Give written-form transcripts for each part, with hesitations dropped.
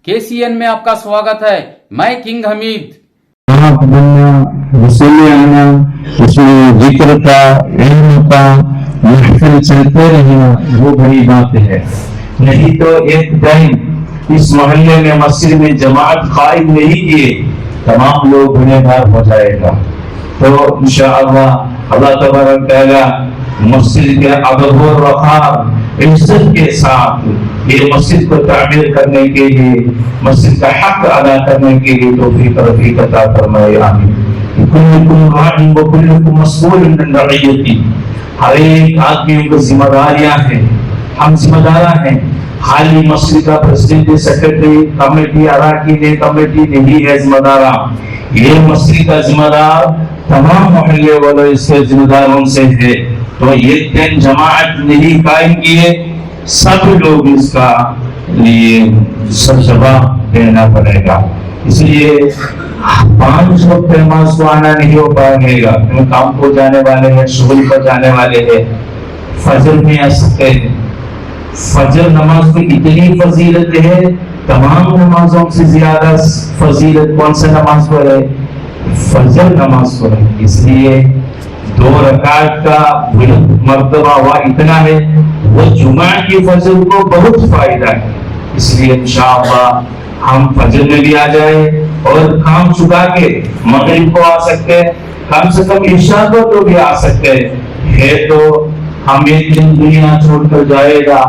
KCN में आपका स्वागत है। मैं किंग हमीद। यहाँ बनना, वसूली आना, उसमें जिक्र का, इल्म का महफिल चलते रहना, वो बड़ी बात है। नहीं तो एक टाइम इस मोहल्ले में मस्जिद में जमात कायम नहीं किए, तमाम लोग गुनहगार हो जाएगा। तो इंशाअल्लाह अल्लाह तबारक तआला मस्जिद के अदब और वक़ार इज्जत के साथ ये मस्जिद को तामीर करने के लिए, मस्जिद का हक अदा करने के लिए तौफीक रफ़ीक अता फरमाए, आमीन। कुल्लुकुम राइन व कुल्लुकुम मस्ऊलुन अन रइयती। हर एक आदमी को जिम्मेदारियां हैं, हम जिम्मेदार हैं। खाली मस्जिद का प्रेसिडेंट, सेक्रेटरी, कमेटी, अराकीन कमेटी नहीं है जिम्मेदार। ये मस्जिद का जिम्मेदार तमाम मोहल्ले वालों इसके जिम्मेदारों से है। तो ये दिन जमात नहीं कायम किए, सब लोग इसका लिए सब जवाब देना पड़ेगा। इसलिए 5 वक्त नमाज को आना नहीं हो पाएगा, काम को जाने वाले हैं, शुगल पर जाने वाले हैं, फजर में आ सकते हैं। फजर नमाज की इतनी फजीलत है, तमाम नमाजों से ज्यादा फजीलत कौन सा नमाज पर है? फजर नमाज पर है। इसलिए 2 रकात का मर्तबा हुआ इतना है, वो जुमा की फजर को बहुत फायदा है। इसलिए इंशाअल्लाह हम फजर में भी आ जाए और काम चुका के मगरिब को आ सकते हैं, कम से कम इशा को तो भी आ सकते हैं। तो हम एक दिन दुनिया छोड़कर जाएगा,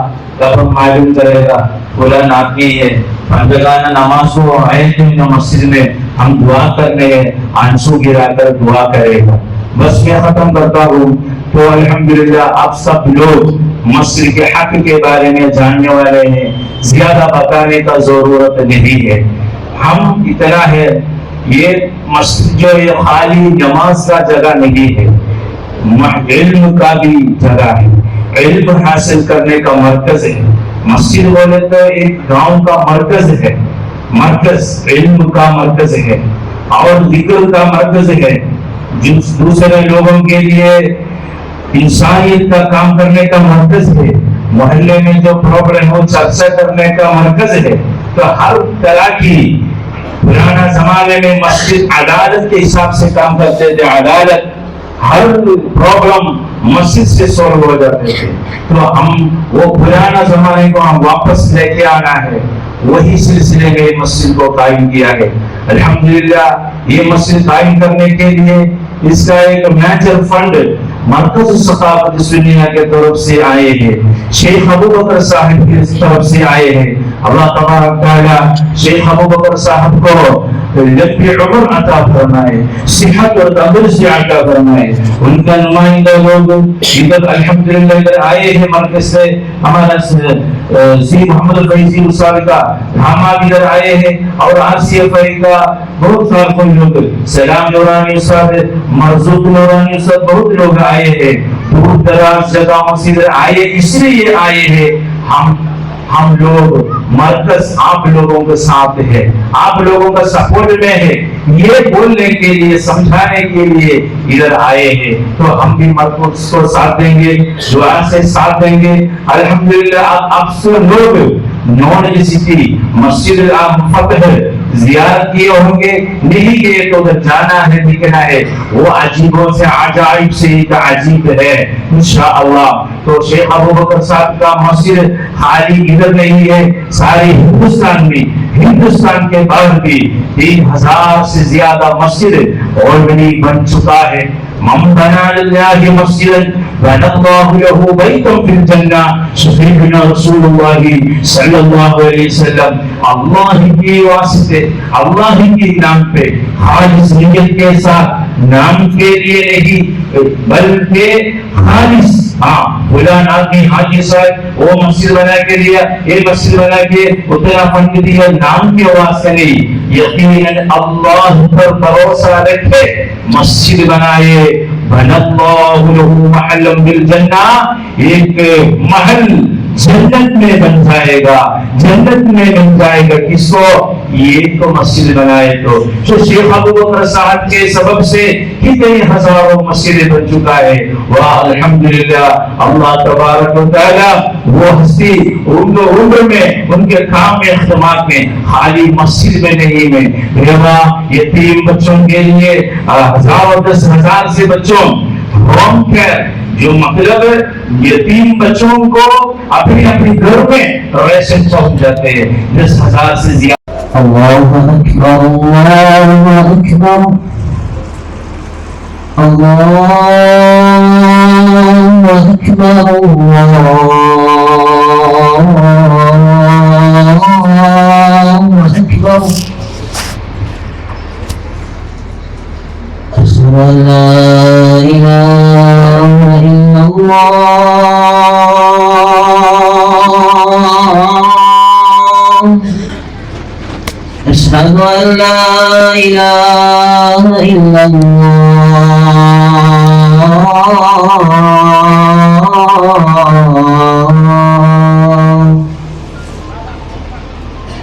तब हम मालूम करेगा खुदा नाती है। पंजगाना नमाज को आए थे मस्जिद में, हम दुआ करने आंसू गिराकर दुआ करेगा। बस मैं खत्म करता हूँ। तो अल्हम्दुलिल्लाह आप सब लोग मस्जिद के हक के बारे में जानने वाले हैं, ज्यादा बताने का जरूरत नहीं है। हम इतना है, ये मस्जिद जो ये खाली नमाज का जगह नहीं है, इल्म का भी जगह है, इल्म हासिल करने का मरकज है। मस्जिद बोले तो एक गांव का मरकज है, मरकज इल्म का मरकज है और जिक्र का मरकज है। जिन दूसरे लोगों के लिए इंसानियत का काम करने का मरकज है। मोहल्ले में जो प्रॉब्लम हो चर्चा करने का मरकज है। तो हर तरह की, पुराना जमाने में मस्जिद अदालत के हिसाब से काम करते थे, अदालत हर प्रॉब्लम मस्जिद से सॉल्व हो जाते थे। तो हम वो पुराना जमाने को हम वापस लेके आना है, वही सिलसिले में मस्जिद को कायम किया है। अल्हम्दुलिल्लाह ये मस्जिद कायम करने के लिए इसका एक मेजर फंड मरकज सकाफत सुन्निया के तरफ से आए हैं, शेख अबू बकर साहब की तरफ से आए हैं। अल्लाह तबारक तआला शेख अबू बकर साहब को लंबी उम्र अता फरमाए, सेहत और तंदुरुस्ती अता फरमाए। उनका नुमाइंदा लोग इधर अल्हम्दुलिल्लाह इधर आए हैं मरकज से। हमारा सी मोहम्मद फैजी उस्ताद का दामाद इधर आए हैं और आसिफ भाई का बहुत सारे लोग, सलाम नूरानी उस्ताद, मरज़ूक नूरानी उस्ताद, बहुत लोग आए हैं। दूर दराज जगहों से आए, इसलिए आए हैं। हम लोग मरकज आप लोगों के साथ है, आप लोगों का सपोर्ट में है, ये बोलने के लिए, समझाने के लिए इधर आए हैं। तो हम भी मरकज को साथ देंगे, दुआ से साथ देंगे। अल्हम्दुलिल्लाह आप सब लोग नॉन सिटी मस्जिद फतह जियारत किए होंगे, नहीं किए तो उधर जाना है, दिखना है। वो अजीबों से अजाइब से एक अजीब है इंशाअल्लाह। तो शेख अबू बकर साहब का मस्जिद खाली इधर नहीं है, सारे हिंदुस्तान में, हिंदुस्तान के बाहर भी 3000 से ज्यादा मस्जिद ऑलरेडी बन चुका है। मन बना लिल्लाहि मस्जिदन बनल्लाहु लहु बैतन फिल जन्नह, सहीहना रसूलुल्लाह सल्लल्लाहु अलैहि वसल्लम। अल्लाह के वास्ते, अल्लाह के नाम पे, खालिस नियत के साथ, नाम के लिए नहीं बल्कि खालिस, फलान आदमी हाजी साहब वो मस्जिद बना के दिया, ये मस्जिद बना के उतना फंड दिया, नाम के वास्ते नहीं, यकीनन अल्लाह पर भरोसा रखे मस्जिद बनाए। बनल्लाहु लहु महल्लन बिल जन्नह, एक महल जन्नत में बन जाएगा, जन्नत में बन जाएगा। किसको? ये तो मस्जिद बनाए तो शेख अबू बकर साहब के सबब से कितने हजारों मस्जिदें बन चुका है। वाह अल्हम्दुलिल्लाह, अल्लाह तबारक व तआला वो हस्ती उनको उम्र में, उनके काम में, खिदमत में, खाली मस्जिद में नहीं में बेवा यतीम बच्चों के लिए हजारों 10,000 से बच्चों होम केयर, जो मतलब यतीम बच्चों को अपने अपने घर में रेशन पहुंच जाते हैं 10,000 से ज्यादा। अल्लाहु अकबर, अल्लाहु अकबर, अल्लाहु अकबर, अल्लाहु अकबर। अशहदु अन ला इलाहा इल्लल्लाह, अशहदु अन ला इलाहा इल्लल्लाह,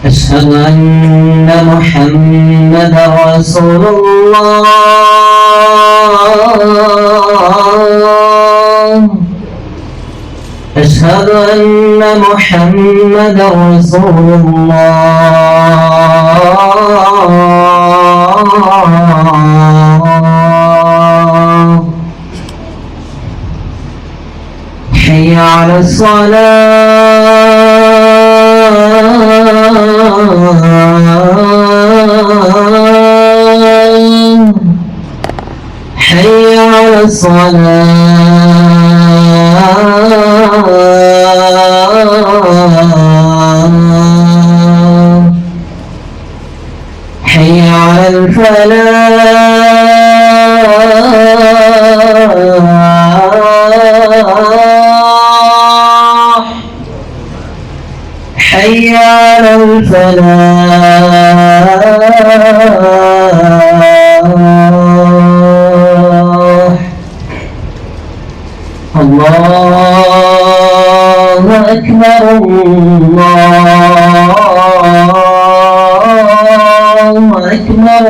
अशहदु अन्न मुहम्मदर रसूलुल्लाह, أشهد أن محمدا رسول الله. حي على الصلاة، حي على الصلاة، حي على الفلاح، حي على الفلاح. الله أكبر، الله أكبر،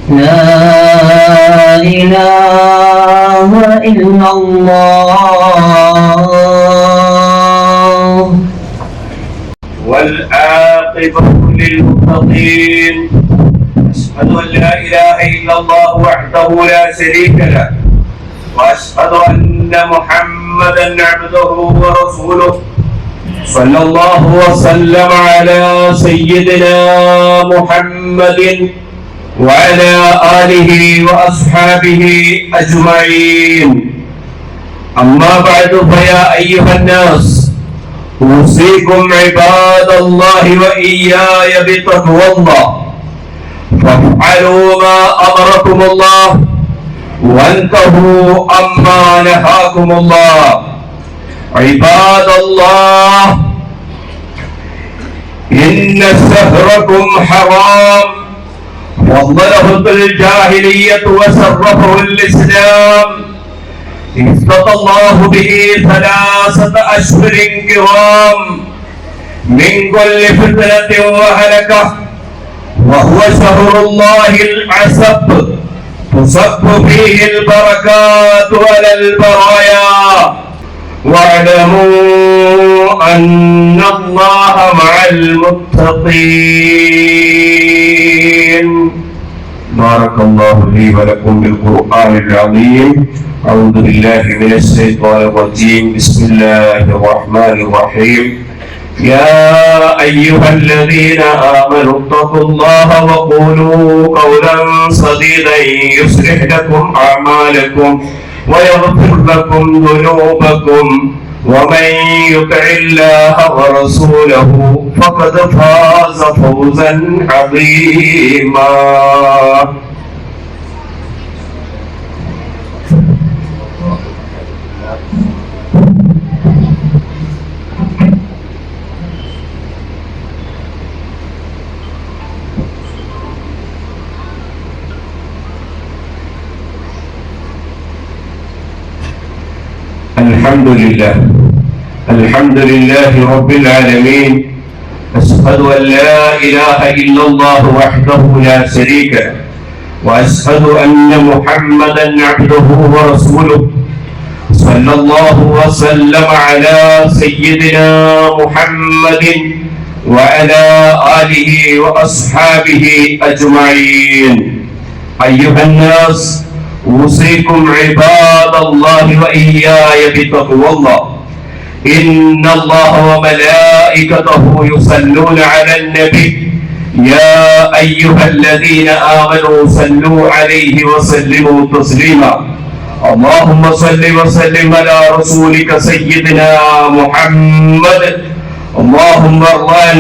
لا إله إلا الله. والعاقبة للمتقين. أشهد أن لا إله إلا الله وحده لا شريك له، وأشهد أن محمدا عبده ورسوله. صلى الله وسلم على سيدنا محمد وعلى آله وأصحابه أجمعين. أما بعد، فيا أيها الناس، أوصيكم عباد الله وإياي بتقوى الله، فافعلوا ما أمركم الله وانتهوا عما نهاكم الله. عباد الله، إن سهركم حرام، فضله الجاهلية وسرفه الإسلام. افتتى الله به 3 أشهر كرام من كل فتنة وهلكة، وهو شهر الله العسب، تصب فيه البركات على البرايا. واعلموا أن الله مع المتقين. بارك الله لي ولكم بالقرآن العظيم. أعوذ بالله من الشيطان الرجيم. بسم الله الرحمن الرحيم. يا أيها الذين آمنوا اتقوا الله وقولوا قولا سديدا يصلح لكم أعمالكم ويغفر لكم ذنوبكم، ومن يطع الله ورسوله فقد فاز فوزا عظيما. الحمد لله الحمد لله رب العالمين. أشهد أن لا إله إلا الله وحده لا شريك له، وأشهد أن محمدا عبده ورسوله. صلى الله وسلم على سيدنا محمد وعلى آله وأصحابه أجمعين. أيها الناس، أوصيكم عباد الله وإياي بتقوى الله. إن الله وملائكته يصلون على النبي يا أيها الذين آمنوا صلوا عليه وسلموا تسليما. اللهم صل وسلم على رسولك سيدنا محمد. اللهم ارض عن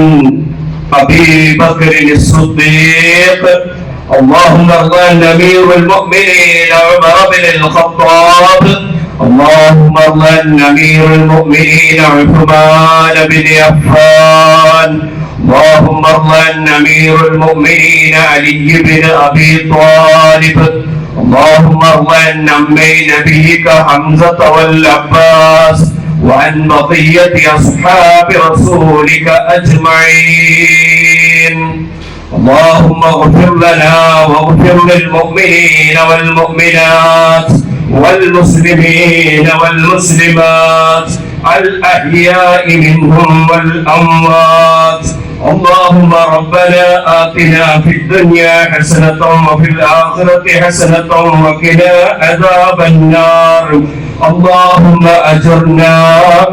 أبي بكر الصديق. اللهم ارض عن أمير المؤمنين عمر بن الخطاب. اللهم ارض عن أمير المؤمنين عثمان بن عفان. اللهم ارض عن أمير المؤمنين علي بن أبي طالب. اللهم ارض عن عمي نبيك حمزة والعباس وعن بقية أصحاب رسولك أجمعين. اللهم اغفر لنا واغفر للمؤمنين والمؤمنات والمسلمين والمسلمات الأحياء منهم والأموات. اللهم ربنا آتنا في الدنيا حسنة وفي الآخرة حسنة وقنا عذاب النار. اللهم أجرنا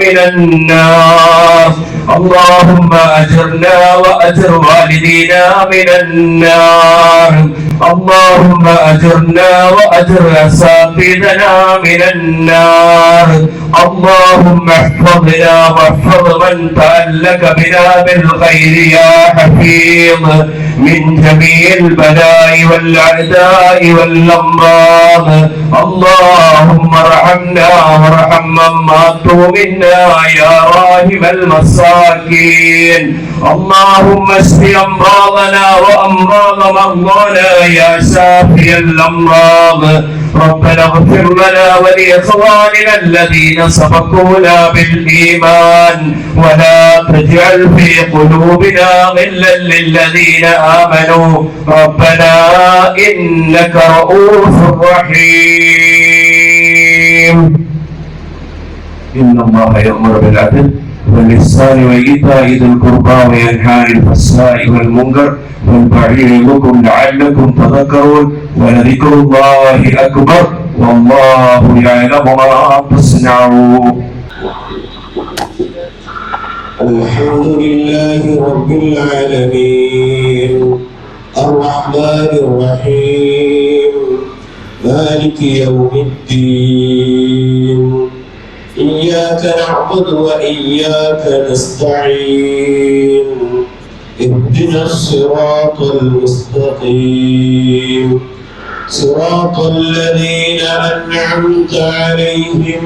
من النار. اللهم أجرنا وأجر والدينا من النار. اللهم أجرنا وأجر أساتذتنا من النار. اللهم احفظنا واحفظ من تألق بنا بالخير يا حفيظ من جميع البلاء والأعداء والأمراض. اللهم ارحمنا وارحم من ماتوا منا يا راحم المساكين. اللهم اشف أمراضنا وأمراض مرضانا يا شافي الأمراض. ربنا اغفر لنا ولإخواننا الذين سبقونا بالإيمان ولا تجعل في قلوبنا غلا للذين آمنوا ربنا إنك رؤوف رحيم. إن الله يأمر بالعدل والإحسان وإيتاء ذي القربى وينهى عن الفحشاء والمنكر والبغي يعظكم لعلكم تذكرون. ولذكر الله أكبر والله يعلم ما تصنعون. الحمد لله رب العالمين الرحمن الرحيم مالك يوم الدين. إياك نعبد وإياك نستعين. اهدنا الصراط المستقيم صراط الذين أنعمت عليهم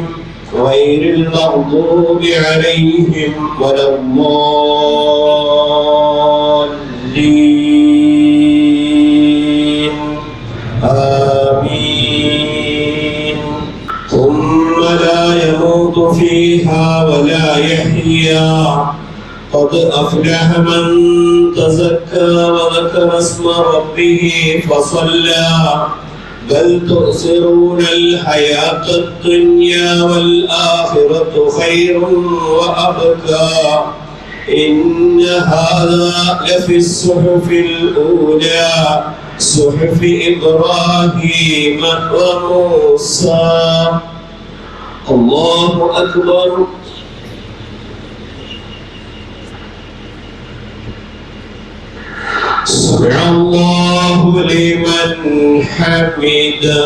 غير المغضوب عليهم ولا الضالين. آمين. ثم لا يموت فيها ولا يحيا. قد أفلح من تزكى وذكر اسم ربه فصلى. بل تؤثرون الحياة الدنيا والآخرة خير وأبقى. إن هذا لفي الصحف الأولى صحف إبراهيم وموسى. الله أكبر. سمع الله لمن حمده.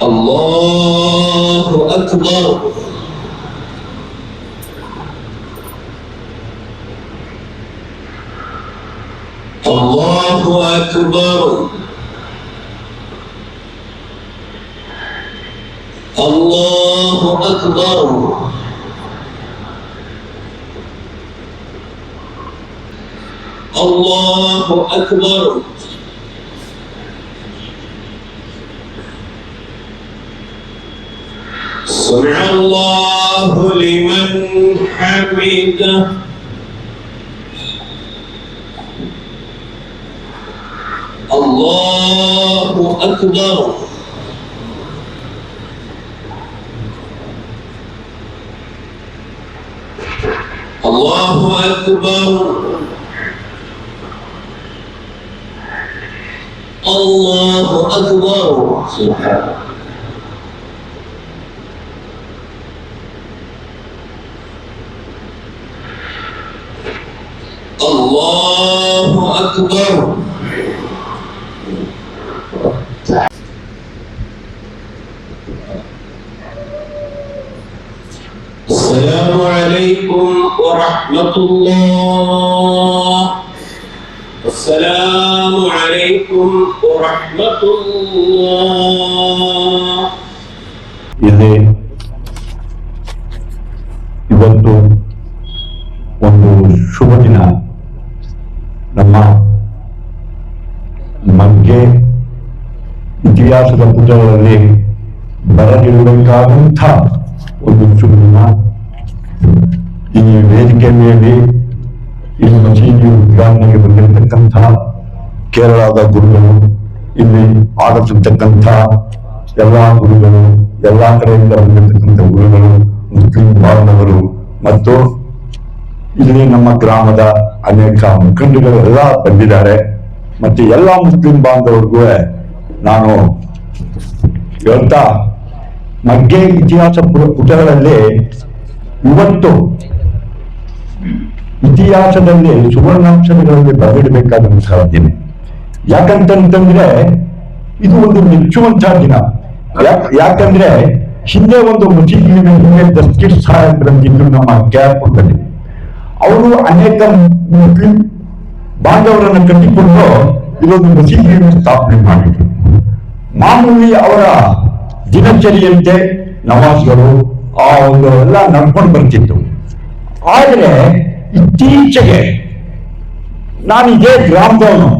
الله أكبر. الله أكبر. الله أكبر. الله أكبر. سمع الله لمن حمده الله أكبر الله أكبر الله أكبر سبحان الله أكبر السلام عليكم ورحمة الله السلام عليكم ورحمة الله ಇಲ್ಲಿ ಇವತ್ತು ಒಂದು ಶುಭ ದಿನ. ನಮ್ಮ ಮಗ್ಗೆ ಇತಿಹಾಸದ ಪುಟಗಳಲ್ಲಿ ಬರಲಿರಬೇಕಾದಂಥ ಒಂದು ಶುಭ ದಿನ. ಈ ವೇದಿಕೆ ಮೇಲೆ ಇಲ್ಲಿ ಮಸೀದಿ ಉದ್ಘಾಟನೆಗೆ ಬಂದಿರತಕ್ಕಂಥ ಕೇರಳದ ಗುರುಗಳು, ಇಲ್ಲಿ ಆಗತಿರ್ತಕ್ಕಂಥ ಎಲ್ಲಾ ಗುರುಗಳು, ಎಲ್ಲಾ ಕಡೆಯಿಂದ ಬಂದಿರತಕ್ಕಂಥ ಗುರುಗಳು, ಮುಸ್ಲಿಂ ಬಾಂಧವರು ಮತ್ತು ಇಲ್ಲಿ ನಮ್ಮ ಗ್ರಾಮದ ಅನೇಕ ಮುಖಂಡಗಳೆಲ್ಲ ಬಂದಿದ್ದಾರೆ. ಮತ್ತೆ ಎಲ್ಲಾ ಮುಸ್ಲಿಂ ಬಾಂಧವರಿಗೂ ನಾನು ಹೇಳ್ತಾ, ಮಗ್ಗೆ ಇತಿಹಾಸ ಪುಟಗಳಲ್ಲಿ ಇವತ್ತು ಇತಿಹಾಸದಲ್ಲಿ ಸುವರ್ಣಾಕ್ಷರಗಳಲ್ಲಿ ಬರೆದಿಡಬೇಕಾದಂತಹ ದಿನ. ಯಾಕಂತಂದ್ರೆ ಇದು ಒಂದು ಮೆಚ್ಚುವಂತಹ ದಿನ. ಯಾಕಂದ್ರೆ ಹಿಂದೆ ಒಂದು ಮಸೀದಿಗೆ ದಸ್ಕಿರ್ ಸಾಹೇಬ್ ಬಂದಿದ್ರು ನಮ್ಮ ಕ್ಯಾಪುರದಲ್ಲಿ. ಅವರು ಅನೇಕ ಮುಸ್ಲಿಂ ಬಾಂಧವರನ್ನು ಕಟ್ಟಿಕೊಂಡು ಇದೊಂದು ಮಸೀದಿಯನ್ನು ಸ್ಥಾಪನೆ ಮಾಡಿದ್ರು. ಮಾಮೂಲಿ ಅವರ ದಿನಚರಿಯಂತೆ ನಮಾಜ್ಗಳು ಆ ಒಂದು ಎಲ್ಲ ನಡ್ಕೊಂಡು ಬರ್ತಿತ್ತು. ಆದ್ರೆ ಇತ್ತೀಚೆಗೆ ನಾನು ಇದೇ ಗ್ರಾಮದವನು,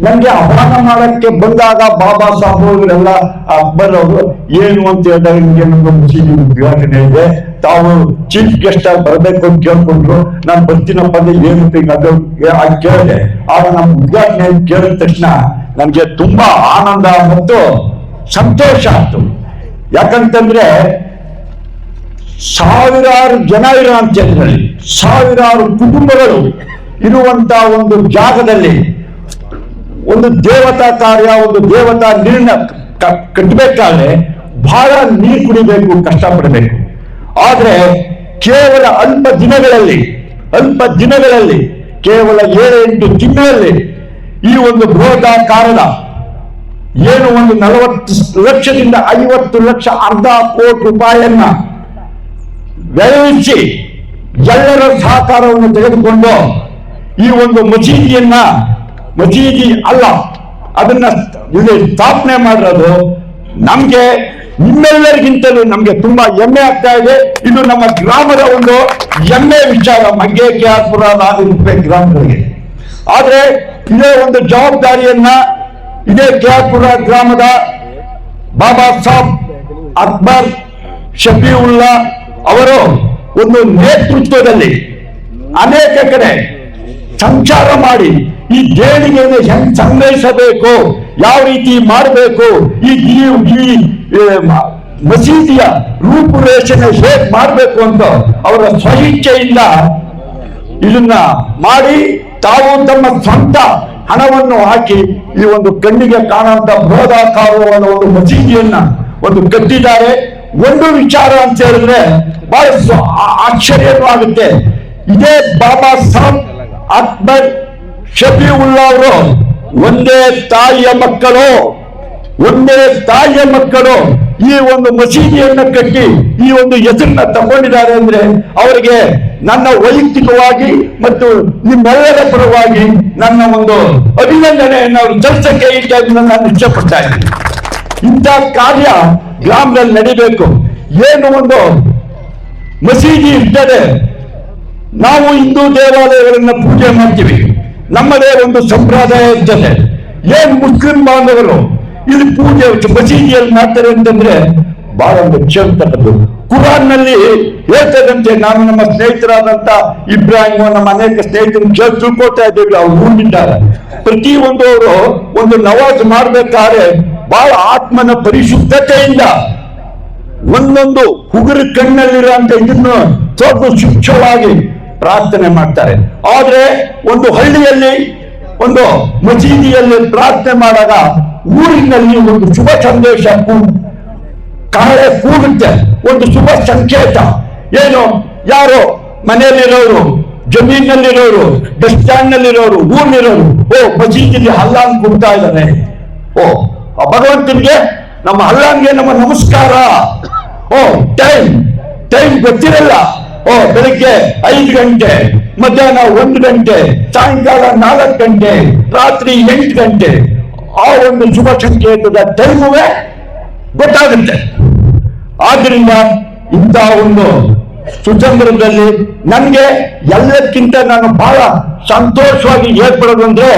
ನನಗೆ ಆಹ್ವಾನ ಮಾಡಕ್ಕೆ ಬಂದಾಗ ಬಾಬಾ ಸಾಹೇಬ್ ಅವರೆಲ್ಲ ಅಕ್ಬರ್ ಅವರು ಏನು ಅಂತ ಹೇಳಿದಾಗ ನಿಮಗೆ ನಮ್ಗೆ ಮಸೀದಿ ಉದ್ಘಾಟನೆ ಇದೆ, ತಾವು ಚೀಫ್ ಗೆಸ್ಟ್ ಆಗಿ ಬರಬೇಕು ಅಂತ ಕೇಳ್ಕೊಂಡ್ರು. ನಾನು ಬರ್ತೀನಪ್ಪ ಅಂದ್ರೆ ಏನು ಅದು ಕೇಳಿದೆ. ಆಗ ನಮ್ಮ ಉದ್ಘಾಟನೆ ಕೇಳಿದ ತಕ್ಷಣ ನನಗೆ ತುಂಬಾ ಆನಂದ ಮತ್ತು ಸಂತೋಷ ಆಯ್ತು. ಯಾಕಂತಂದ್ರೆ ಸಾವಿರಾರು ಜನ ಇರೋ ಅಂತೇಳಿ ಸಾವಿರಾರು ಕುಟುಂಬಗಳು ಇರುವಂತ ಒಂದು ಜಾಗದಲ್ಲಿ ಒಂದು ದೇವತಾ ಕಾರ್ಯ, ಒಂದು ದೇವತಾ ನೀರಿನ ಕಟ್ಟಬೇಕಾದ್ರೆ ಬಹಳ ನೀರು ಕುಡಿಬೇಕು, ಕಷ್ಟಪಡಬೇಕು. ಆದ್ರೆ ಕೇವಲ ಅಲ್ಪ ದಿನಗಳಲ್ಲಿ ಕೇವಲ 7-8 ತಿಂಗಳಲ್ಲಿ ಈ ಒಂದು ಬೃಹದಾಕಾರದ ಏನು ಒಂದು 40 ಲಕ್ಷದಿಂದ 50 ಲಕ್ಷ, ಅರ್ಧ ಕೋಟಿ ರೂಪಾಯಿಯನ್ನ ವ್ಯಯಿಸಿ ಎಲ್ಲರ ಸಹಕಾರವನ್ನು ತೆಗೆದುಕೊಂಡು ಈ ಒಂದು ಮಸೀದಿ ಅಲ್ಲ ಅದನ್ನ ಸ್ಥಾಪನೆ ಮಾಡಿರೋದು ನಮ್ಗೆ ನಿಮ್ಮೆಲ್ಲರಿಗಿಂತಲೂ ನಮ್ಗೆ ತುಂಬಾ ಹೆಮ್ಮೆ ಆಗ್ತಾ ಇದೆ. ಇದು ನಮ್ಮ ಗ್ರಾಮದ ಒಂದು ಹೆಮ್ಮೆ ವಿಚಾರ, ಮಗ್ಗೆ ಕೆಆರ್ಪುರ ಗ್ರಾಮಗಳಿಗೆ. ಆದ್ರೆ ಇದೇ ಒಂದು ಜವಾಬ್ದಾರಿಯನ್ನ ಇದೇ ಕೆಆರ್ಪುರ ಗ್ರಾಮದ ಬಾಬಾ ಸಾಬ್ ಅಕ್ಬರ್ ಶಫೀವುಲ್ಲಾ ಅವರು ಒಂದು ನೇತೃತ್ವದಲ್ಲಿ ಅನೇಕ ಕಡೆ ಸಂಚಾರ ಮಾಡಿ ಈ ದೇಣಿಗೆಯನ್ನು ಹೆಂಗ್ ಸಂಗ್ರಹಿಸಬೇಕು, ಯಾವ ರೀತಿ ಮಾಡಬೇಕು, ಈ ಮಸೀದಿಯ ರೂಪುರೇಷಣೆ ಹೇಗೆ ಮಾಡಬೇಕು ಅಂತ ಅವರ ಸ್ವಇಚ್ಛೆಯಿಂದ ಇದನ್ನ ಮಾಡಿ ತಾವು ತಮ್ಮ ಸ್ವಂತ ಹಣವನ್ನು ಹಾಕಿ ಈ ಒಂದು ಕಣ್ಣಿಗೆ ಕಾಣುವಂತ ಬೃಹದಾಕಾರವಾದ ಒಂದು ಮಸೀದಿಯನ್ನ ಒಂದು ಕಟ್ಟಿದ್ದಾರೆ. ಒಂದು ವಿಚಾರ ಅಂತ ಹೇಳಿದ್ರೆ ಬಹಳ ಆಶ್ಚರ್ಯನೂ ಆಗುತ್ತೆ. ಇದೇ ಬಾಬಾ ಸಾಬ್ ಅಕ್ಬರ್ ಶಫೀವುಲ್ಲಾ ಅವರು ಒಂದೇ ತಾಯಿಯ ಮಕ್ಕಳು ಈ ಒಂದು ಮಸೀದಿಯನ್ನು ಕಟ್ಟಿ ಈ ಒಂದು ಹೆಸರನ್ನ ತಗೊಂಡಿದ್ದಾರೆ ಅಂದ್ರೆ ಅವರಿಗೆ ನನ್ನ ವೈಯಕ್ತಿಕವಾಗಿ ಮತ್ತು ನಿಮ್ಮೆಲ್ಲರ ಪರವಾಗಿ ನನ್ನ ಒಂದು ಅಭಿನಂದನೆಯನ್ನು ಅವರು ಸಲ್ಲಿಸಕ್ಕೆ ನಾನು ಇಷ್ಟಪಡ್ತಾ ಇದ್ದೀನಿ. ಇಂಥ ಕಾರ್ಯ ಗ್ರಾಮದಲ್ಲಿ ನಡಿಬೇಕು. ಏನು ಒಂದು ಮಸೀದಿ ಇರ್ತದೆ, ನಾವು ಹಿಂದೂ ದೇವಾಲಯಗಳನ್ನ ಪೂಜೆ ಮಾಡ್ತೀವಿ, ನಮ್ಮದೇ ಒಂದು ಸಂಪ್ರದಾಯ ಇರ್ತದೆ. ಏನ್ ಮುಸ್ಲಿಂ ಬಾಂಧವರು ಇಲ್ಲಿ ಪೂಜೆ ಮಸೀದಿಯಲ್ಲಿ ಮಾಡ್ತಾರೆ ಅಂತಂದ್ರೆ ಬಹಳ ಮೆಚ್ಚತಕ್ಕದ್ದು. ಕುರಾನ್ನಲ್ಲಿ ಹೇಳ್ತದಂತೆ, ನಾನು ನಮ್ಮ ಸ್ನೇಹಿತರಾದಂತ ಇಬ್ರಾಹಿಂ, ನಮ್ಮ ಅನೇಕ ಸ್ನೇಹಿತರನ್ನು ತಿಳ್ಕೊಳ್ತಾ ಇದ್ದೇವೆ, ಅವ್ರು ಊರಿದ್ದಾರೆ. ಪ್ರತಿಯೊಂದು ಅವರು ಒಂದು ನವಾಜ್ ಮಾಡ್ಬೇಕಾದ್ರೆ ಬಹಳ ಆತ್ಮನ ಪರಿಶುದ್ಧತೆಯಿಂದ ಒಂದೊಂದು ಹುಗುರು ಕಣ್ಣಲ್ಲಿರುವಂತ ಇದನ್ನು ಸ್ವಲ್ಪ ಸೂಕ್ಷ್ಮವಾಗಿ ಪ್ರಾರ್ಥನೆ ಮಾಡ್ತಾರೆ. ಆದ್ರೆ ಒಂದು ಹಳ್ಳಿಯಲ್ಲಿ ಒಂದು ಮಸೀದಿಯಲ್ಲಿ ಪ್ರಾರ್ಥನೆ ಮಾಡಾಗ ಊರಿನಲ್ಲಿ ಒಂದು ಶುಭ ಸಂದೇಶ ಕಾಳೆ ಕೂಗುತ್ತೆ, ಒಂದು ಶುಭ ಸಂಕೇತ. ಏನು, ಯಾರೋ ಮನೆಯಲ್ಲಿರೋರು, ಜಮೀನಲ್ಲಿರೋರು, ಬಸ್ ಸ್ಟ್ಯಾಂಡ್ ನಲ್ಲಿರೋರು, ಊರಿನಲ್ಲಿರೋರು, ಓ ಮಸೀದಿಯಲ್ಲಿ ಹಲ್ಲಾನ್ ಕೂಗ್ತಾ ಇದ್ದಾನೆ, ಓ ಭಗವಂತನಿಗೆ ನಮ್ಮ ಹಲ್ಲಾನ್ಗೆ ನಮ್ಮ ನಮಸ್ಕಾರ. ಓ ಟೈಮ್ ಗೊತ್ತಿರಲ್ಲ. ಓ ಬೆಳಿಗ್ಗೆ 5 ಗಂಟೆ, ಮಧ್ಯಾಹ್ನ 1 ಗಂಟೆ, ಸಾಯಂಕಾಲ 4 ಗಂಟೆ, ರಾತ್ರಿ 8 ಗಂಟೆ, ಆ ಒಂದು ಶುಭ ಸಂಕೇತದ ಟೈಮುವೇ ಗೊತ್ತಾಗುತ್ತೆ. ಆದ್ರಿಂದ ಇಂಥ ಒಂದು ಸುಸಂದರ್ಭದಲ್ಲಿ ನನಗೆ ಎಲ್ಲಕ್ಕಿಂತ ನಾನು ಬಹಳ ಸಂತೋಷವಾಗಿ ಏರ್ಪಡೋದು ಅಂದ್ರೆ,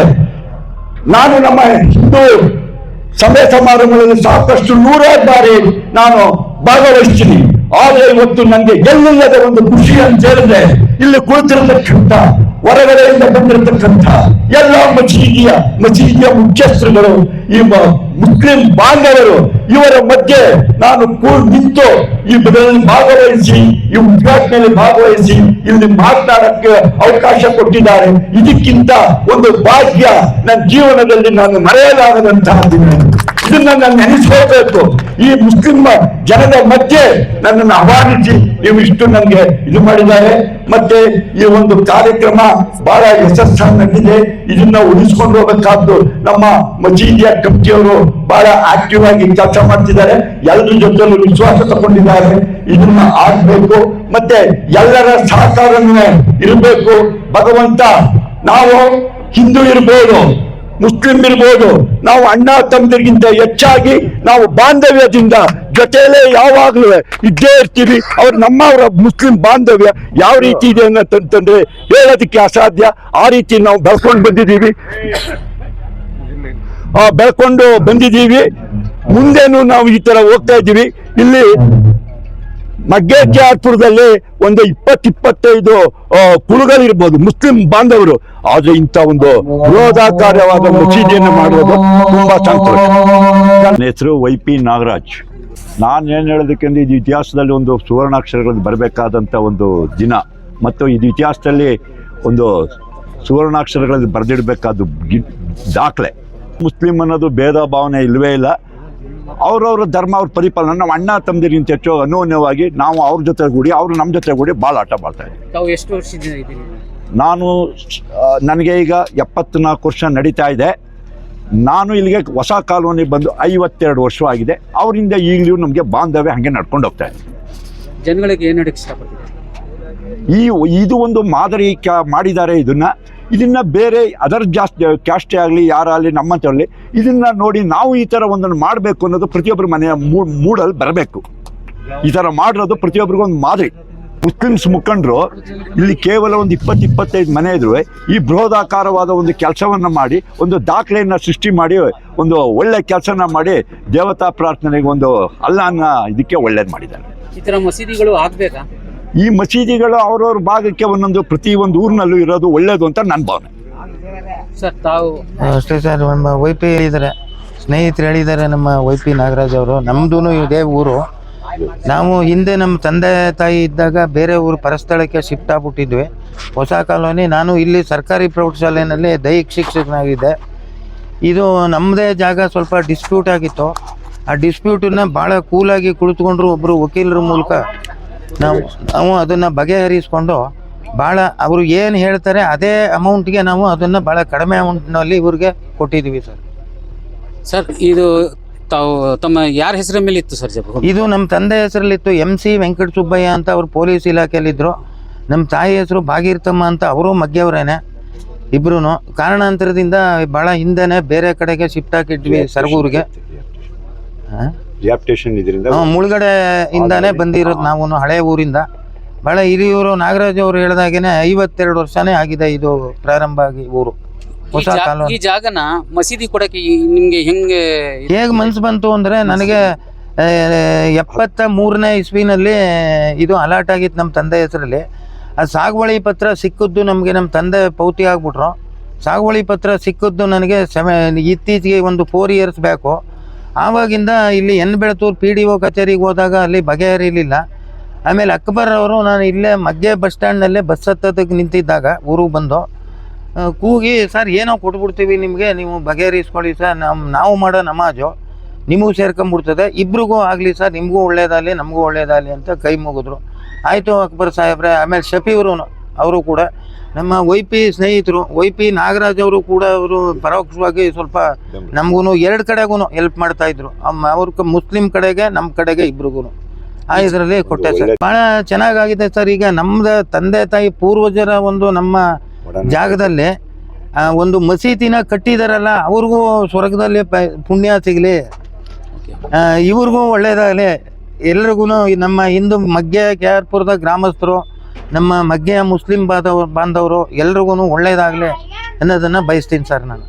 ನಾನು ನಮ್ಮ ಹಿಂದೂ ಸಭೆ ಸಮಾರಂಭಗಳಲ್ಲಿ ಸಾಕಷ್ಟು 100 ಬಾರಿ ನಾನು ಭಾಗವಹಿಸ್ತೀನಿ. ಆದ್ರೆ ಇವತ್ತು ನನಗೆ ಎಲ್ಲಿಲ್ಲದ ಒಂದು ಖುಷಿ ಅಂತ ಹೇಳಿದ್ರೆ, ಇಲ್ಲಿ ಕುಳಿತಿರತಕ್ಕಂಥ ಹೊರಗಡೆಯಿಂದ ಬಂದಿರತಕ್ಕಂಥ ಎಲ್ಲ ಮಸೀದಿಯ ಮುಖ್ಯಸ್ಥರುಗಳು, ಈ ಮುಸ್ಲಿಂ ಬಾಂಧವರು, ಇವರ ಮಧ್ಯೆ ನಾನು ನಿಂತು ಇದರಲ್ಲಿ ಭಾಗವಹಿಸಿ, ಈ ಉದ್ಘಾಟನೆಯಲ್ಲಿ ಭಾಗವಹಿಸಿ ಇಲ್ಲಿ ಮಾತನಾಡಕ್ಕೆ ಅವಕಾಶ ಕೊಟ್ಟಿದ್ದಾರೆ. ಇದಕ್ಕಿಂತ ಒಂದು ಭಾಗ್ಯ ನನ್ನ ಜೀವನದಲ್ಲಿ ನಾನು ಮರೆಯಲಾಗದಂತಹ ದಿನ. ಇದನ್ನ ನಾನು ನೆನೆಸ್ಕೋಬೇಕು. ಈ ಮುಸ್ಲಿಂ ಜನದ ಮಧ್ಯೆ ನನ್ನನ್ನು ಆಹ್ವಾನಿಸಿ ನೀವು ಇಷ್ಟು ನನಗೆ ಇದು ಮಾಡಿದ್ದಾರೆ. ಮತ್ತೆ ಈ ಒಂದು ಕಾರ್ಯಕ್ರಮ ಬಹಳ ಯಶಸ್ಸಾಗಿದೆ. ಇದನ್ನ ಉಳಿಸ್ಕೊಂಡು ಹೋಗಬೇಕಾದ್ದು ನಮ್ಮ ಮಸೀದಿಯ ಕಮಿಟಿಯವರು ಬಹಳ ಆಕ್ಟಿವ್ ಆಗಿ ಕೆಲಸ ಮಾಡ್ತಿದ್ದಾರೆ. ಎಲ್ಲರ ಜೊತೆಲೂ ವಿಶ್ವಾಸ ತಗೊಂಡಿದ್ದಾರೆ. ಇದನ್ನ ಆಗ್ಬೇಕು, ಮತ್ತೆ ಎಲ್ಲರ ಸಹಕಾರವೇ ಇರಬೇಕು. ಭಗವಂತ, ನಾವು ಹಿಂದೂ ಇರ್ಬೋದು, ಮುಸ್ಲಿಂ ಇರ್ಬೋದು, ನಾವು ಅಣ್ಣ ತಮ್ಮದಿರಿಗಿಂತ ಹೆಚ್ಚಾಗಿ ನಾವು ಬಾಂಧವ್ಯದಿಂದ ಜೊತೆಯಲ್ಲೇ ಯಾವಾಗಲೂ ಇದ್ದೇ ಇರ್ತೀವಿ. ಅವ್ರು ನಮ್ಮವರ ಮುಸ್ಲಿಂ ಬಾಂಧವ್ಯ ಯಾವ ರೀತಿ ಇದೆ ಅನ್ನೋದಂತಂದ್ರೆ ಹೇಳೋದಕ್ಕೆ ಅಸಾಧ್ಯ. ಆ ರೀತಿ ನಾವು ಬೆಳ್ಕೊಂಡು ಬಂದಿದ್ದೀವಿ. ಮುಂದೇನು ನಾವು ಈ ತರ ಹೋಗ್ತಾ ಇದ್ದೀವಿ. ಇಲ್ಲಿ ಮಗ್ಗೇಜಾರ್ಪುರದಲ್ಲಿ ಒಂದು 20-25 ಕುಳುಗಳಿರ್ಬೋದು ಮುಸ್ಲಿಂ ಬಾಂಧವರು. ಆದ್ರೆ ಇಂಥ ಒಂದು ವಿರೋಧಾಕಾರವಾದ ಮಸೀದಿಯನ್ನು ಮಾಡೋದು ತುಂಬಾ ಸಂತೋಷ. ನನ್ನ ಹೆಸರು YP ನಾಗರಾಜ್. ನಾನು ಏನು ಹೇಳೋದಕ್ಕೆಂದ್ರೆ, ಇದು ಇತಿಹಾಸದಲ್ಲಿ ಒಂದು ಸುವರ್ಣಾಕ್ಷರಗಳಲ್ಲಿ ಬರಬೇಕಾದಂಥ ಒಂದು ದಿನ, ಮತ್ತು ಇದು ಇತಿಹಾಸದಲ್ಲಿ ಒಂದು ಸುವರ್ಣಾಕ್ಷರಗಳಲ್ಲಿ ಬರೆದಿಡಬೇಕಾದ ದಾಖಲೆ. ಮುಸ್ಲಿಂ ಅನ್ನೋದು ಭೇದ ಭಾವನೆ ಇಲ್ಲವೇ ಇಲ್ಲ. ಅವ್ರವ್ರ ಧರ್ಮ, ಅವ್ರ ಪರಿಪಾಲನೆ. ನಾವು ಅಣ್ಣ ತಮ್ಮದಿರಿಗಿಂತ ಹೆಚ್ಚು ಅನ್ಯೋನ್ಯವಾಗಿ ನಾವು ಅವ್ರ ಜೊತೆ ಕೂಡಿ, ಅವರು ನಮ್ಮ ಜೊತೆ ಕೂಡಿ ಭಾಳ ಆಟ ಮಾಡ್ತಾ ಇದ್ದೀವಿ. ತಾವು ಎಷ್ಟು ವರ್ಷದಿಂದ ಇದ್ದೀರಿ? ನನಗೆ ಈಗ 74 ವರ್ಷ ನಡೀತಾ ಇದೆ. ನಾನು ಇಲ್ಲಿಗೆ ಹೊಸ ಕಾಲೋನಿ ಬಂದು 52 ವರ್ಷ ಆಗಿದೆ. ಅವರಿಂದ ಈಗಲೂ ನಮಗೆ ಬಾಂಧವ್ಯ ಹಾಗೆ ನಡ್ಕೊಂಡು ಹೋಗ್ತಾ ಇದೆ. ಜನಗಳಿಗೆ ಏನು ಹೇಳಕ್ಕೆ ಇಷ್ಟಪಡ್ತೀವಿ? ಇದು ಒಂದು ಮಾದರಿ ಮಾಡಿದ್ದಾರೆ. ಇದನ್ನ ಬೇರೆ ಅದರ್ ಕ್ಯಾಸ್ಟೇ ಆಗಲಿ, ಯಾರಾಗಲಿ, ನಮ್ಮಂಥವ್ರಲ್ಲಿ ಇದನ್ನ ನೋಡಿ ನಾವು ಈ ಥರ ಒಂದನ್ನು ಮಾಡಬೇಕು ಅನ್ನೋದು ಪ್ರತಿಯೊಬ್ಬರ ಮನೆಯ ಮೂಡಲ್ಲಿ ಬರಬೇಕು. ಈ ಥರ ಮಾಡಿರೋದು ಪ್ರತಿಯೊಬ್ಬರಿಗೂ ಒಂದು ಮಾದರಿ. ಮುಸ್ಲಿಮ್ಸ್ ಮುಖಂಡರು ಇಲ್ಲಿ ಕೇವಲ ಒಂದು 20-25 ಮನೆ ಇದ್ರು ಈ ಬೃಹದಾಕಾರವಾದ ಒಂದು ಕೆಲಸವನ್ನು ಮಾಡಿ, ಒಂದು ದಾಖಲೆಯನ್ನು ಸೃಷ್ಟಿ ಮಾಡಿ, ಒಂದು ಒಳ್ಳೆ ಕೆಲಸನ ಮಾಡಿ, ದೇವತಾ ಪ್ರಾರ್ಥನೆಗೆ ಒಂದು ಅಲ್ಲಾಹನ ಇದಕ್ಕೆ ಒಳ್ಳೇದು ಮಾಡಿದ್ದಾರೆ. ಈ ಥರ ಮಸೀದಿಗಳು ಆಗಬೇಕಾ? ಈ ಮಸೀದಿಗಳು ಅವ್ರವ್ರ ಭಾಗಕ್ಕೆ ಒಂದೊಂದು ಪ್ರತಿ ಒಂದು ಊರಿನಲ್ಲೂ ಇರೋದು ಒಳ್ಳೇದು ಅಂತ ನನ್ನ ಭಾವನೆ. ಸರ್, ತಾವು ಅಷ್ಟೇ ಸರ್. ನಮ್ಮ YP ಹೇಳಿದ್ದಾರೆ, ಸ್ನೇಹಿತರು ಹೇಳಿದ್ದಾರೆ, ನಮ್ಮ YP ನಾಗರಾಜ್ ಅವರು. ನಮ್ಮದೂ ಇದೇ ಊರು. ನಾವು ಹಿಂದೆ ನಮ್ಮ ತಂದೆ ತಾಯಿ ಇದ್ದಾಗ ಬೇರೆ ಊರು ಪರಸ್ಥಳಕ್ಕೆ ಶಿಫ್ಟ್ ಆಗ್ಬಿಟ್ಟಿದ್ವಿ, ಹೊಸ ಕಾಲೋನಿ. ನಾನು ಇಲ್ಲಿ ಸರ್ಕಾರಿ ಪ್ರೌಢಶಾಲೆಯಲ್ಲಿ ದೈಹಿಕ ಶಿಕ್ಷಕನಾಗಿದ್ದೆ. ಇದು ನಮ್ಮದೇ ಜಾಗ ಸ್ವಲ್ಪ ಡಿಸ್ಪ್ಯೂಟ್ ಆಗಿತ್ತು. ಆ ಡಿಸ್ಪ್ಯೂಟನ್ನ ಭಾಳ ಕೂಲಾಗಿ ಕುಳಿತುಕೊಂಡ್ರು ಒಬ್ಬರು ವಕೀಲರ ಮೂಲಕ ನಾವು ಅದನ್ನು ಬಗೆಹರಿಸ್ಕೊಂಡು ಭಾಳ ಅವರು ಏನು ಹೇಳ್ತಾರೆ ಅದೇ ಅಮೌಂಟ್ಗೆ ನಾವು ಅದನ್ನು ಭಾಳ ಕಡಿಮೆ ಅಮೌಂಟ್ನಲ್ಲಿ ಇವ್ರಿಗೆ ಕೊಟ್ಟಿದ್ದೀವಿ ಸರ್. ಸರ್, ಇದು ತಾವು ತಮ್ಮ ಯಾರ ಹೆಸರ ಮೇಲೆ ಇತ್ತು ಸರ್ ಜಪ? ಇದು ನಮ್ಮ ತಂದೆ ಹೆಸರಲ್ಲಿತ್ತು. MC ವೆಂಕಟ ಸುಬ್ಬಯ್ಯ ಅಂತ ಅವರು ಪೊಲೀಸ್ ಇಲಾಖೆಯಲ್ಲಿದ್ದರು. ನಮ್ಮ ತಾಯಿ ಹೆಸರು ಭಾಗೀರಥಮ್ಮ ಅಂತ, ಅವರು ಮಗ್ಗೆಯವರೇನೆ ಇಬ್ರು. ಕಾರಣಾಂತರದಿಂದ ಭಾಳ ಹಿಂದೆನೆ ಬೇರೆ ಕಡೆಗೆ ಶಿಫ್ಟ್ ಹಾಕಿದ್ವಿ ಸರಗೂರಿಗೆ. ಮುಳುಗಡೆ ಇಂದಾನೆ ಬಂದಿರೋದು ನಾವು ಹಳೆ ಊರಿಂದ. ಭಾಳ ಹಿರಿಯೂರು. ನಾಗರಾಜ್ ಅವರು ಹೇಳಿದಾಗೇನೆ 52 ವರ್ಷನೇ ಆಗಿದೆ ಇದು ಪ್ರಾರಂಭ ಆಗಿ ಊರು. ಹೊಸ ಕಾಲೋನಿ. ಈ ಜಾಗನ ಮಸೀದಿ ಕೊಡಕ್ಕೆ ನಿಮ್ಗೆ ಹೇಗೆ ಮನ್ಸು ಬಂತು ಅಂದ್ರೆ, ನನಗೆ 73ನೇ ಇಸ್ವಿನಲ್ಲಿ ಇದು ಅಲಾಟ್ ಆಗಿತ್ತು ನಮ್ಮ ತಂದೆ ಹೆಸರಲ್ಲಿ. ಆ ಸಾಗುವಳಿ ಪತ್ರ ಸಿಕ್ಕಿದ್ದು ನಮಗೆ ನಮ್ಮ ತಂದೆ ಪೌತಿ ಆಗ್ಬಿಟ್ರು. ಸಾಗುವಳಿ ಪತ್ರ ಸಿಕ್ಕಿದ್ದು ನನಗೆ ಇತ್ತೀಚೆಗೆ ಒಂದು 4 ಇಯರ್ಸ್ ಬ್ಯಾಕು. ಆವಾಗಿಂದ ಇಲ್ಲಿ ಬೆಳತೂರು PDO ಕಚೇರಿಗೆ ಹೋದಾಗ ಅಲ್ಲಿ ಬಗೆಹರಿಲಿಲ್ಲ. ಆಮೇಲೆ ಅಕ್ಬರ್ ಅವರು ನಾನು ಇಲ್ಲೇ ಮಗ್ಗೆ ಬಸ್ ಸ್ಟ್ಯಾಂಡ್ನಲ್ಲೇ ಬಸ್ ಹತ್ತೋದಕ್ಕೆ ನಿಂತಿದ್ದಾಗ ಊರಿಗೆ ಬಂದು ಕೂಗಿ, ಸರ್ ಏನೋ ಕೊಟ್ಬಿಡ್ತೀವಿ ನಿಮಗೆ, ನೀವು ಬಗೆಹರಿಸ್ಕೊಳ್ಳಿ ಸರ್, ನಾವು ಮಾಡೋ ನಮಾಜು ನಿಮಗೂ ಸೇರ್ಕೊಂಬಿಡ್ತದೆ, ಇಬ್ರಿಗೂ ಆಗಲಿ ಸರ್, ನಿಮಗೂ ಒಳ್ಳೇದಾಗಲಿ ನಮಗೂ ಒಳ್ಳೇದಾಗಲಿ ಅಂತ ಕೈ ಮುಗಿದ್ರು. ಆಯಿತು ಅಕ್ಬರ್ ಸಾಹೇಬ್ರೆ. ಆಮೇಲೆ ಶಫೀವರು ಅವರು ಕೂಡ ನಮ್ಮ YP ಸ್ನೇಹಿತರು, YP ನಾಗರಾಜ್ ಅವರು ಕೂಡ ಅವರು ಪರೋಕ್ಷವಾಗಿ ಸ್ವಲ್ಪ ನಮಗೂ 2 ಕಡೆಗೂ ಹೆಲ್ಪ್ ಮಾಡ್ತಾಯಿದ್ರು. ಅವ್ರ ಮುಸ್ಲಿಂ ಕಡೆಗೆ ನಮ್ಮ ಕಡೆಗೆ ಇಬ್ರಿಗೂ ಆ ಇದರಲ್ಲಿ ಕೊಟ್ಟೆ ಸರ್. ಭಾಳ ಚೆನ್ನಾಗಾಗಿದೆ ಸರ್. ಈಗ ನಮ್ಮದು ತಂದೆ ತಾಯಿ ಪೂರ್ವಜರ ಒಂದು ನಮ್ಮ ಜಾಗದಲ್ಲಿ ಒಂದು ಮಸೀದಿನ ಕಟ್ಟಿದಾರಲ್ಲ, ಅವ್ರಿಗೂ ಸ್ವರ್ಗದಲ್ಲಿ ಪುಣ್ಯ ಸಿಗಲಿ, ಇವ್ರಿಗೂ ಒಳ್ಳೇದಾಗಲಿ, ಎಲ್ರಿಗೂ ನಮ್ಮ ಹಿಂದೂ ಮಗ್ಗೆ KR ಪುರದ ಗ್ರಾಮಸ್ಥರು, ನಮ್ಮ ಮಗ್ಗೆಯ ಮುಸ್ಲಿಂ ಬಾಂಧವರು ಎಲ್ರಿಗೂ ಒಳ್ಳೇದಾಗಲಿ ಅನ್ನೋದನ್ನು ಬಯಸ್ತೀನಿ ಸರ್ ನಾನು.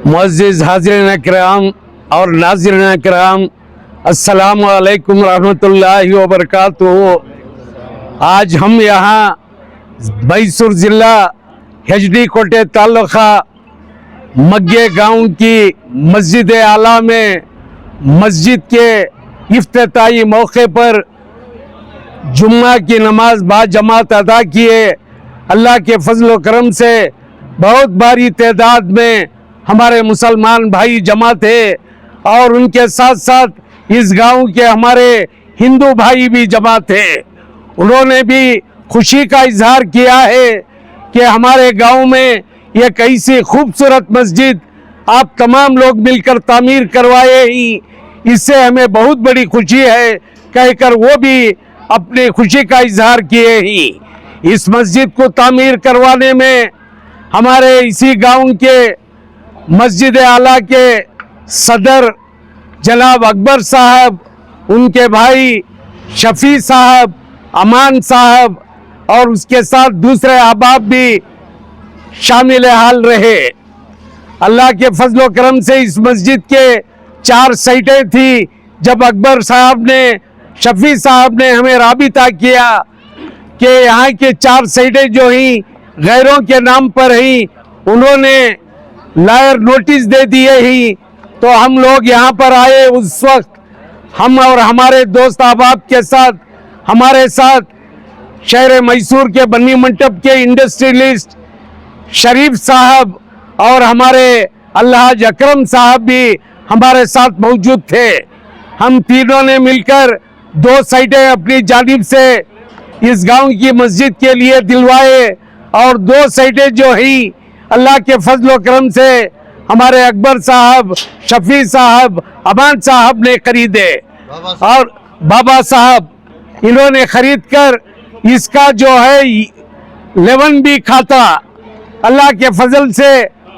मुअज़्ज़िज़ हाज़िरीन किराम और नाज़रीन किराम, अस्सलामु अलैकुम रहमतुल्लाहि व बरकातुहू। आज हम यहाँ मैसूर ज़िला हेजडी कोटे तालुका मग्गे गांव की मस्जिद आला में मस्जिद के इफ्तिताई मौके पर जुम्मा की नमाज बाजमात अदा किए। अल्लाह के फजल व करम से बहुत भारी तादाद में हमारे मुसलमान भाई जमा थे और उनके साथ साथ इस गांव के हमारे हिंदू भाई भी जमा थे। उन्होंने भी खुशी का इजहार किया है कि हमारे गांव में एक ऐसी खूबसूरत मस्जिद आप तमाम लोग मिलकर तामीर करवाए ही, इससे हमें बहुत बड़ी खुशी है कहकर वो भी अपनी खुशी का इजहार किए ही। इस मस्जिद को तामीर करवाने में हमारे इसी गांव के मस्जिद आला के सदर जनाब अकबर साहब, उनके भाई शफी साहब, अमान साहब और उसके साथ दूसरे अहबाब भी शामिल हाल रहे। अल्लाह के फजलो करम से इस मस्जिद के 4 साइटें थी। जब अकबर साहब ने, शफी साहब ने हमें राबिता किया कि यहाँ के 4 साइटें जो ही गैरों के नाम पर ही, उन्होंने लायर नोटिस दे दिए ही, तो हम लोग यहाँ पर आए। उस वक्त हम और हमारे दोस्त अहबाब के साथ, हमारे साथ शहर मैसूर के बन्नी मंटप के इंडस्ट्रियलिस्ट शरीफ साहब और हमारे अल्लाह अकरम साहब भी हमारे साथ मौजूद थे। हम तीनों ने मिलकर 2 साइटें अपनी जानिब से इस गांव की मस्जिद के लिए दिलवाए और 2 साइटें जो ही अल्लाह के फजल करम से हमारे अकबर साहब, शफी साहब, अमान साहब ने खरीदे और बाबा साहब, इन्होंने खरीद कर इसका जो है 11 भी खाता अल्लाह के फजल से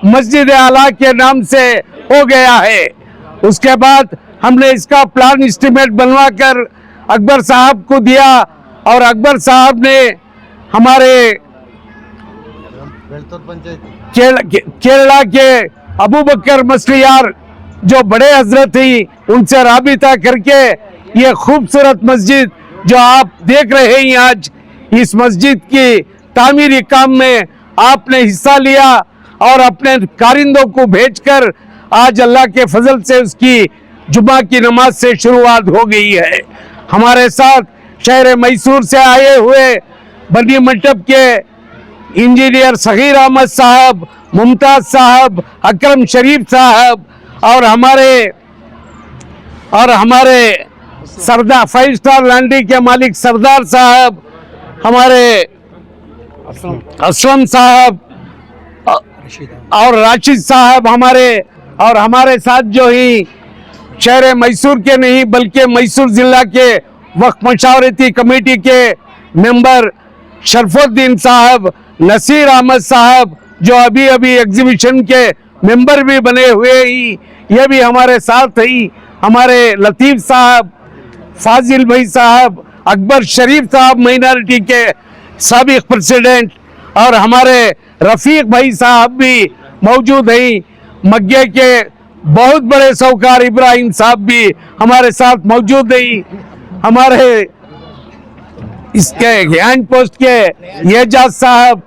मस्जिद आला के नाम से हो गया है। उसके बाद हमने इसका प्लान एस्टीमेट बनवा कर अकबर साहब को दिया और अकबर साहब ने हमारे केरला के अबू बकर मसलियार जो बड़े हजरत थी, उनसे राबिता करके ये खूबसूरत मस्जिद जो आप देख रहे हैं आज, इस मस्जिद की तामीरी काम में आपने हिस्सा लिया और अपने कारिंदों को भेजकर आज अल्लाह के फजल से उसकी जुम्मा की नमाज से शुरुआत हो गई है। हमारे साथ शहर मैसूर से आए हुए बन्नी मंटप के इंजीनियर सगीर अहमद साहब, मुमताज साहब, अकरम शरीफ साहब और हमारे सरदार 5 स्टार लॉन्ड्री के मालिक सरदार साहब, हमारे असलम साहब और राशिद साहब हमारे साथ जो ही शहर मैसूर के नहीं बल्कि मैसूर जिला के वक्फ मशावरती कमेटी के मेंबर शरफुद्दीन साहब, नसीर अहमद साहब जो अभी अभी एग्जीबिशन के मेंबर भी बने हुए ही, ये भी हमारे साथ ही, हमारे लतीफ़ साहब, फाजिल भाई साहब, अकबर शरीफ साहब माइनॉरिटी के साबिक प्रेसिडेंट और हमारे रफ़ीक भाई साहब भी मौजूद हैं। मग्गे के बहुत बड़े सौकार इब्राहिम साहब भी हमारे साथ मौजूद हैं। हमारे इसके हैंड पोस्ट के एजाज साहब,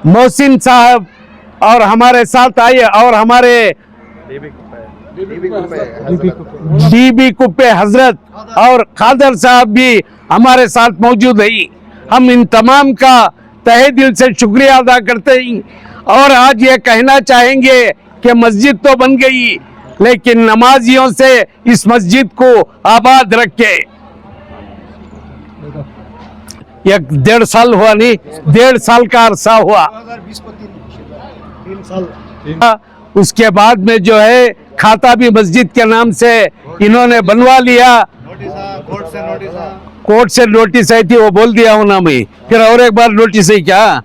मोहसिन साहब और हमारे साथ आए और हमारे डीबी कुप्पे हजरत और खादर साहब भी हमारे साथ मौजूद हैं। हम इन तमाम का तहे दिल से शुक्रिया अदा करते हैं और आज ये कहना चाहेंगे कि मस्जिद तो बन गई लेकिन नमाजियों से इस मस्जिद को आबाद रखे। 1.5 साल हुआ नहीं, 1.5 साल का अरसा हुआ। उसके बाद में जो है खाता भी मस्जिद के नाम से इन्होंने बनवा लिया। कोर्ट से नोटिस आई थी, वो बोल दिया हूँ ना मैं, फिर और एक बार नोटिस है क्या,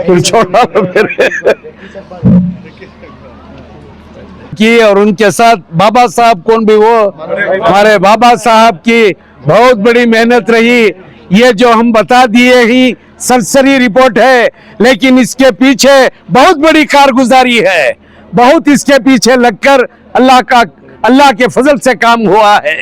फिर छोड़ा फिर की। और उनके साथ बाबा साहब, कौन भी वो हमारे बाबा साहब की बहुत बड़ी मेहनत रही। ये जो हम बता दिए ही सरसरी रिपोर्ट है, लेकिन इसके पीछे बहुत बड़ी कारगुजारी है। बहुत इसके पीछे लगकर अल्लाह के फजल से काम हुआ है।